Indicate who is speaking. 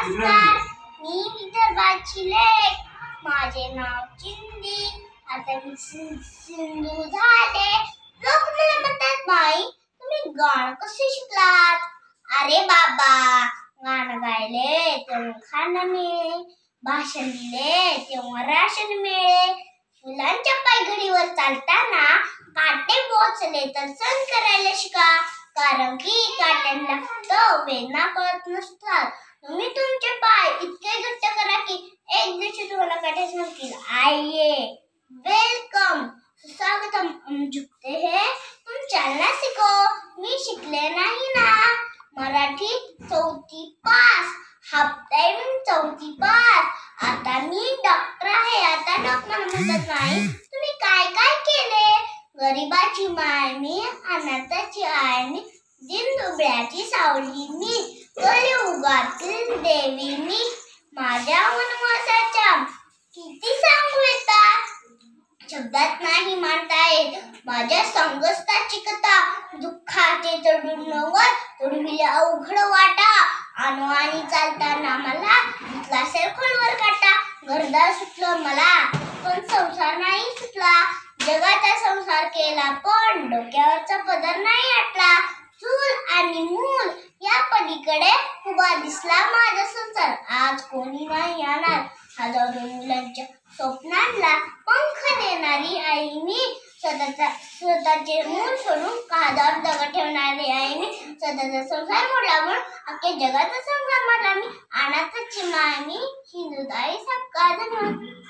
Speaker 1: नमस्कार, मी विदर्भाची लेक. माझे नाव चिंदी. आता मी सिंधू झाले. लोक मला म्हणतात, माई तुम्ही गाणं कसे शिकलात? अरे बाबा, गाणं गायले तेव्हा खाणं मिळे, भाषण दिले तेव्हा राशन मिळे. फुलांच्या पायघडीवर चालताना काटे बोचले तर सण करायला शिका, कारण की काट्यांना फक्त वेदना कळत नसतात. तुम्ही तुमचे पाय इतके घट्ट करा की एक दिवशी तुम्हाला काटेच म्हणतील, आइए वेलकम स्वागतम, हम झुकते हैं तुम चलना सीखो. मी शिकले नाही ना. मराठी 4थी पास, हाफ टाइम 4थी पास. आता मी डॉक्टर आहे. आता डॉक्टर म्हणतात, नाही तुम्ही काय काय केले? गरीबाची माय मी, अनाथाची आय मी, दिनदुबळ्याची सावली मी, कलियुगातील देवी मी. माझ्या वनवासाच्या किती सांगू येतात, शब्दात नाही मांडता येत. माझ्या संघर्षाची कथा, दुःखाचे चढूनवर चढविले अवघड वाटा. अनवाणी चालताना मला इथला खोलवर काटा. घरदार सुटलं मला पण संसार नाही सुटला. जगाचा संसार केला पण डोक्यावरचा पदर नाही आटला. चूल आणि मूल या पलीकडे उभा दिसला माझा संसार. आज कोणी नाही येणार. हजारो मुलांच्या स्वप्नांना पंख देणारी आई मी. स्वतःचे मूल सोडून काळजावर दगड ठेवणारी आई मी. स्वतःचा संसार मोडला म्हणून अख्ख्या जगाचा संसार मोडला मी. अनाथाची माय मी. हिंदुताई सबका धन्यवाद.